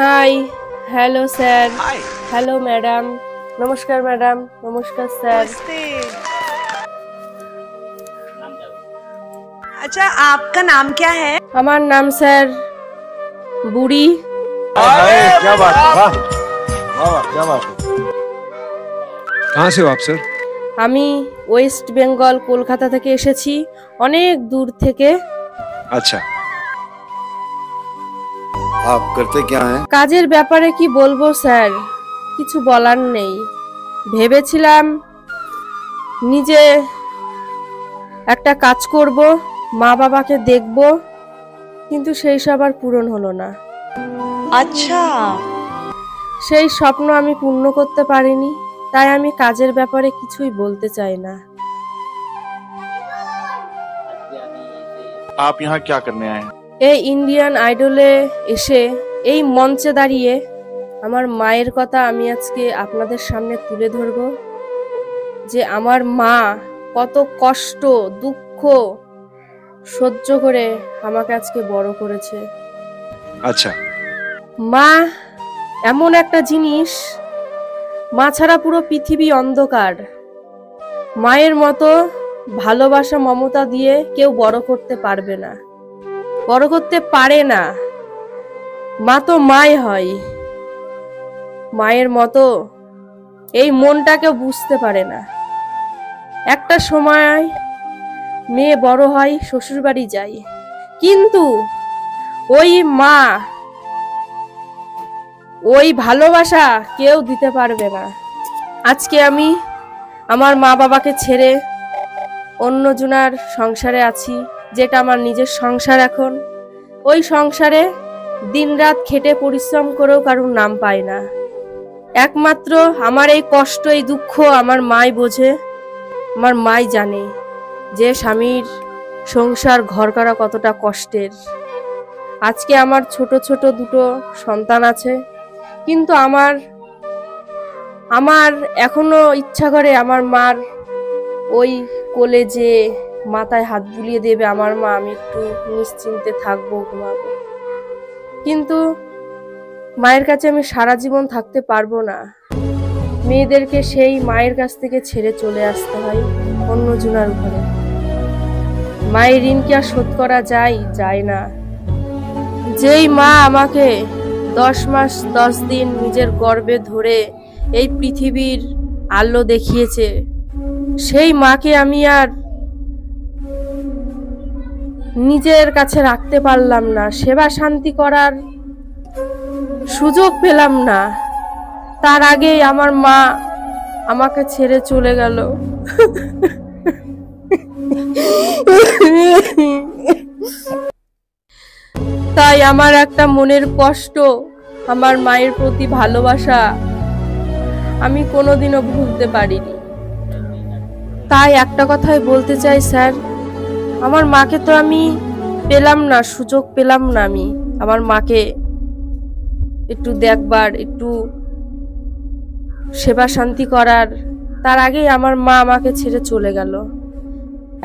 High, hello sir, हाय hello madam, নমস্কার madam, নমস্কার sir. नमस्ते। अच्छा, आपका नाम क्या है? আমার নাম স্যার বুড়ি। क्या बात है, वाह वाह क्या बात है। कहाँ से हो आप सर? আমি ওয়েস্ট বেঙ্গল কলকাতা থেকে এসেছি, অনেক দূর থেকে। अच्छा, आप करते क्या हैं? কাজের ব্যাপারে কি বলবো স্যার, কিছু বলার নেই। ভেবেছিলাম নিজে একটা কাজ করব, মা বাবাকে দেখব, কিন্তু সেই সব আর পূরণ হলো না। अच्छा, সেই স্বপ্ন আমি পূর্ণ করতে পারিনি, তাই আমি কাজের ব্যাপারে কিছুই বলতে চাই না। आप यहाँ क्या करने आए हैं? এই ইন্ডিয়ান আইডলে এসে এই মঞ্চে দাঁড়িয়ে আমার মায়ের কথা আমি আজকে আপনাদের সামনে তুলে ধরব, যে আমার মা কত কষ্ট দুঃখ সহ্য করে আমাকে আজকে বড় করেছে। अच्छा, মা এমন একটা জিনিস, মা ছাড়া পুরো পৃথিবী অন্ধকার। মায়ের মতো ভালোবাসা মমতা দিয়ে কেউ বড় করতে পারবে না, বড় করতে পারে না। মা তো মাই হয়, মায়ের মতো এই মনটাকে বুঝতে পারে না। একটা সময় মেয়ে বড় হয়, শ্বশুর বাড়ি যায়, কিন্তু ওই মা ওই ভালোবাসা কেউ দিতে পারবে না। আজকে আমি আমার মা বাবাকে ছেড়ে অন্যজনার সংসারে আছি, যেটা আমার নিজের সংসার। এখন ওই সংসারে দিনরাত খেটে পরিশ্রম করেও কারোর নাম পায় না। একমাত্র আমার এই কষ্ট এই দুঃখ আমার মাই বোঝে, আমার মাই জানে যে স্বামীর সংসার ঘর করা কতটা কষ্টের। আজকে আমার ছোট ছোট দুটো সন্তান আছে, কিন্তু আমার এখনো ইচ্ছা করে আমার মার ওই কোলে যে মাথায় হাত বুলিয়ে দেবে আমার মা, আমি একটু নিশ্চিন্তে থাকবো, ঘুমাবো। কিন্তু মায়ের কাছে আমি সারা জীবন থাকতে পারবো না। মেয়েদেরকে সেই মায়ের কাছ থেকে ছেড়ে চলে আসতে হয় অন্যজনার ঘরে। মায়ের ঋণ কি আর শোধ করা যায় না। যেই মা আমাকে 10 মাস 10 দিন নিজের গর্ভে ধরে এই পৃথিবীর আলো দেখিয়েছে, সেই মাকে আমি আর নিজের কাছে রাখতে পারলাম না, সেবা শান্তি করার সুযোগ পেলাম না। তার আগেই আমার মা আমাকে ছেড়ে চলে গেল। তাই আমার একটা মনের কষ্ট, আমার মায়ের প্রতি ভালোবাসা আমি কোনোদিনও ভুলতে পারিনি। তাই একটা কথাই বলতে চাই স্যার, আমার মাকে তো আমি পেলাম না, সুযোগ পেলাম না আমি আমার মাকে একটু দেখবার, একটু সেবা শান্তি করার। তার আগেই আমার মা আমাকে ছেড়ে চলে গেল।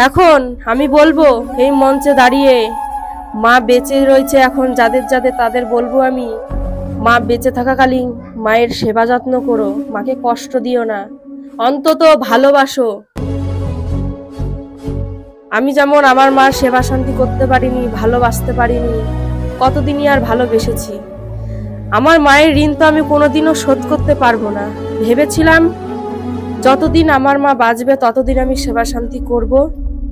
এখন আমি বলবো এই মঞ্চে দাঁড়িয়ে, মা বেঁচে রয়েছে এখন যাদের তাদের বলবো আমি, মা বেঁচে থাকাকালীন মায়ের সেবা যত্ন করো, মাকে কষ্ট দিও না, অন্তত ভালোবাসো। আমি যেমন আমার মার সেবা শান্তি করতে পারিনি, ভালোবাসতে পারিনি, কতদিনই আর ভালোবেসেছি। আমার মায়ের ঋণ তো আমি কোনোদিনও শোধ করতে পারবো না। ভেবেছিলাম যতদিন আমার মা বাঁচবে ততদিন আমি সেবা শান্তি করব,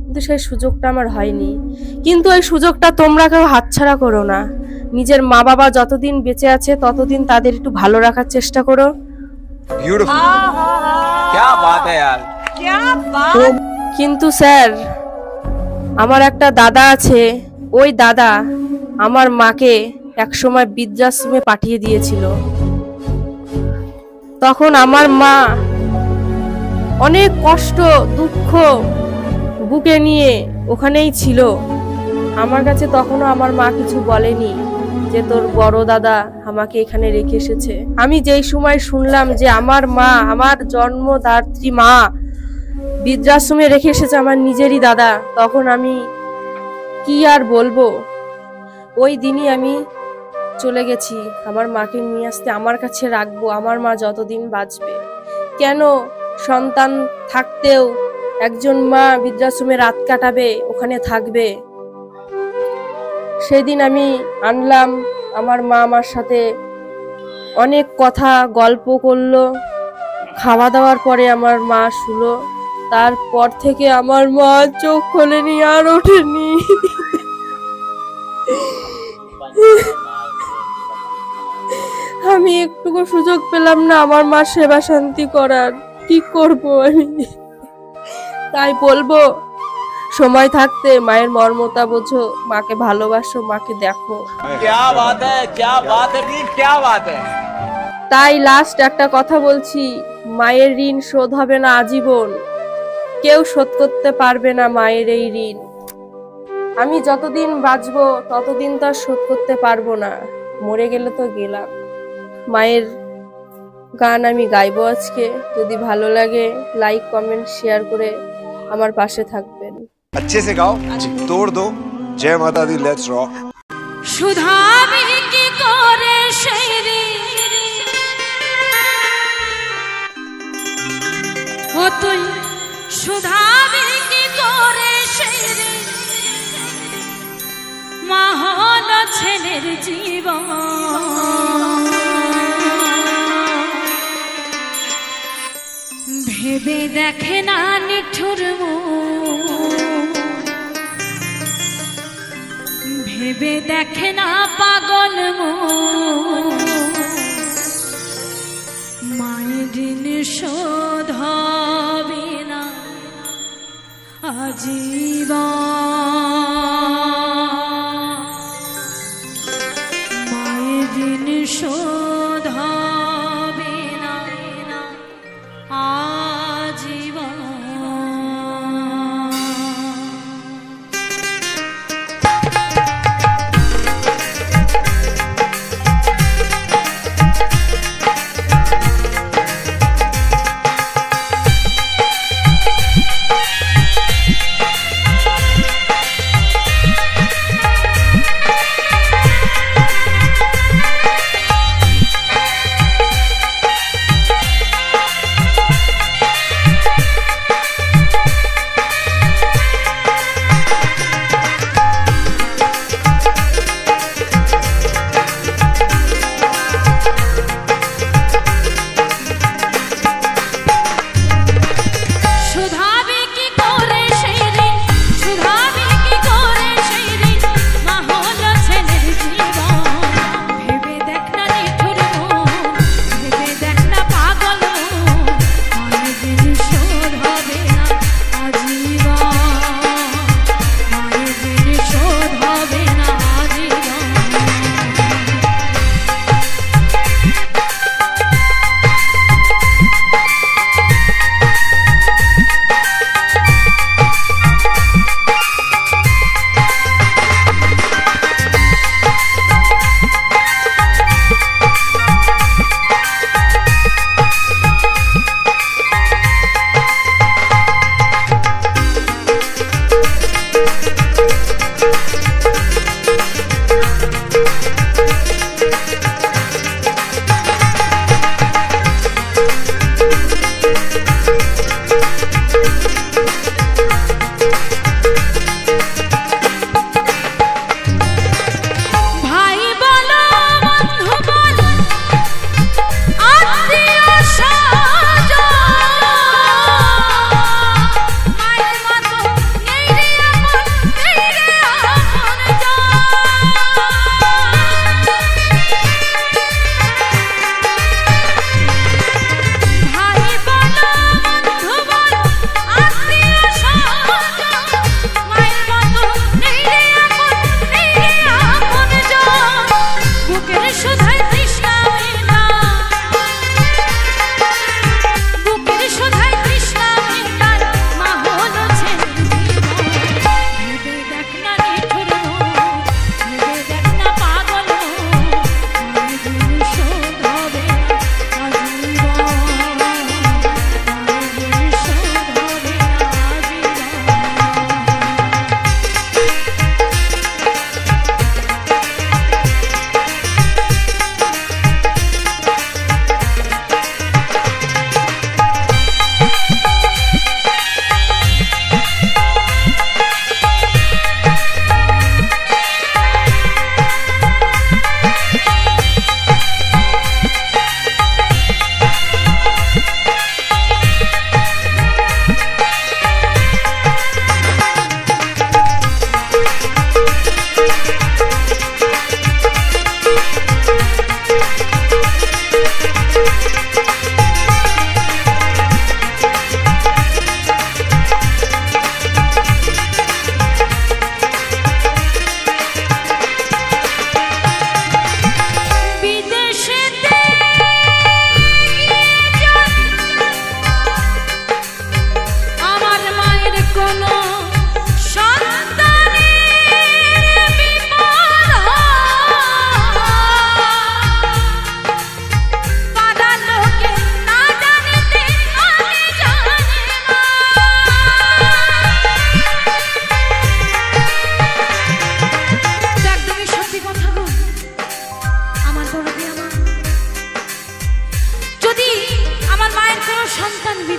কিন্তু সেই সুযোগটা আমার হয়নি। কিন্তু এই সুযোগটা তোমরা কেউ হাতছাড়া করো না। নিজের মা বাবা যতদিন বেঁচে আছে ততদিন তাদের একটু ভালো রাখার চেষ্টা করো। ब्यूटीफुल। क्या बात है यार। क्या बात। কিন্তু স্যার, আমার একটা দাদা আছে, ওই দাদা আমার মাকে একসময় বৃদ্ধাশ্রমে পাঠিয়ে দিয়েছিল। তখন আমার মা অনেক কষ্ট দুঃখ বুকে নিয়ে ওখানেই ছিল। আমার কাছে তখনও আমার মা কিছু বলেনি যে তোর বড় দাদা আমাকে এখানে রেখে এসেছে। আমি যেই সময় শুনলাম যে আমার মা, আমার জন্মদাত্রী মা বৃদ্ধাশ্রমে রেখে এসেছে আমার নিজেরই দাদা, তখন আমি কি আর বলবো। ওই দিনই আমি চলে গেছি, আমার মাকে নিয়ে আসতে আমার কাছে রাখবো, আমার মা যতদিন বাঁচবে। কেন সন্তান থাকতেও একজন মা বৃদ্ধাশ্রমে রাত কাটাবে, ওখানে থাকবে? সেদিন আমি আনলাম, আমার মা আমার সাথে অনেক কথা গল্প করলো। খাওয়া দাওয়ার পরে আমার মা শুলো। তারপর থেকে আমার মা চোখ খোলেনি, আর ওঠেনি। আমি একটুকু সুযোগ পেলাম না আমার মা সেবা শান্তি করার। কি করব আমি? তাই বলবো, সময় থাকতে মায়ের মর্মতা বোঝো, মাকে ভালোবাসো, মাকে দেখো। क्या बात है क्या बात है। তাই লাস্ট একটা কথা বলছি, মায়ের ঋণ শোধ হবে না আজীবন। কেউ শোধ করতে পারবে না মায়ের এই ঋণ। আমি যতদিন বাঁচবো ততদিন তো আর শোধ করতে পারবো না, মরে গেলে তো গেলাম। মায়ের গান আমি গাইবো আজকে। যদি ভালো লাগে লাইক কমেন্ট শেয়ার করে আমার পাশে থাকবেন। अच्छे से गाओ, तोड़ दो। जय माता दी, लेट्स रॉक। শুধাবি কি করে সেই ও তুই শুধাবি কি করে সেই মা হল ছেলের জীবন। ভেবে দেখে না নিঠুর ভেবে দেখে না পাগল মায়ের ঋণ শোধ হবে না আজীবন। মায়ের ঋণ শোধ হবে না আজীবন।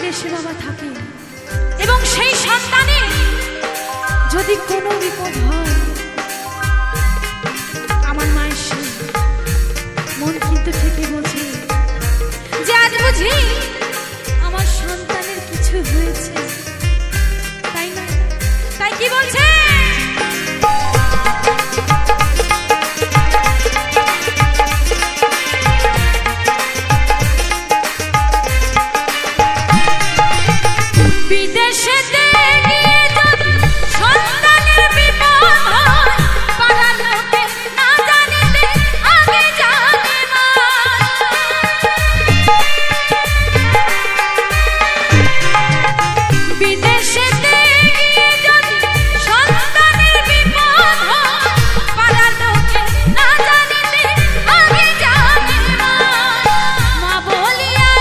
ছেলে সে বাবা থাকে এবং সেই সন্তানে যদি কোনো বিপদ হয়, আমার মায়ের সেই মন কিন্তু ঠিকই বলছে যে আজ বুঝি আমার সন্তানের কিছু হয়েছে, তাই না? তাই কি বলছে? বিদেশে গিয়ে যদি সন্তানের বিপদ হয়, পাড়ার লোকে না জানিতে আগে জানে মা। বিদেশে গিয়ে যদি সন্তানের বিপদ হয়, পাড়ার লোকে না জানিতে আগে জানে মা। মা বলিয়া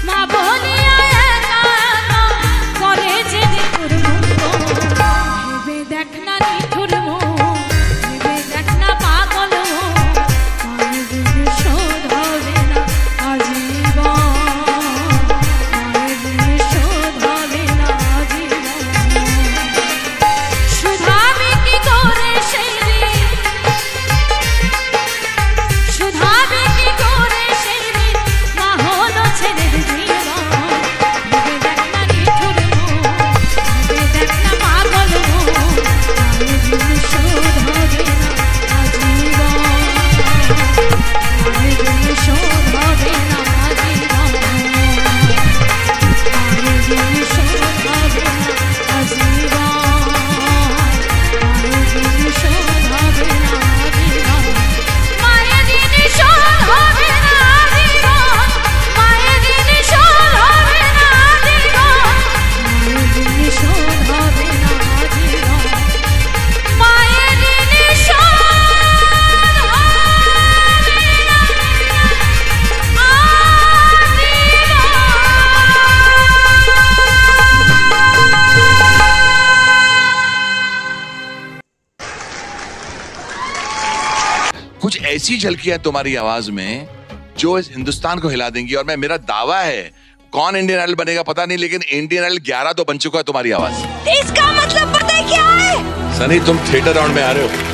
মা বলিয়া একা করে যে নিঠুর মন, ভেবে দেখ না নিঠুর মন, ভেবে দেখ না পাগল মন, মায়ের ঋণ শোধ হবে না আজীবন, মায়ের ঋণ শোধ হবে না আজীবন। শুধাবে কি করে সেই দিন, শুধাবে কি করে সেই দিন, মা হলো ছেলের জীবন। ভেবে দেখ না নিঠুর মন, ভেবে দেখ না পাগল মন, মায়ের ঋণ শোধ হবে না আজীবন, মায়ের ঋণ শোধ হবে না আজীবন, মায়ের ঋণ শোধ হবে না আজীবন, মায়ের ঋণ শোধ হবে না আজীবন, মায়ের ঋণ শোধ হবে না আজীবন, মায়ের ঋণ শোধ হবে না আজীবন, মায়ের ঋণ শোধ হবে না আজীবন, মায়ের ঋণ শোধ कुछ ऐसी झलकियां तुम्हारी आवाज में जो इस हिंदुस्तान को हिला देंगी। और मेरा दावा है, कौन इंडियन आइडल बनेगा पता नहीं, लेकिन इंडियन आइडल 11 तो बन चुका है तुम्हारी आवाज। इसका मतलब पता है क्या है? सनी, तुम थिएटर राउंड में आ रहे हो।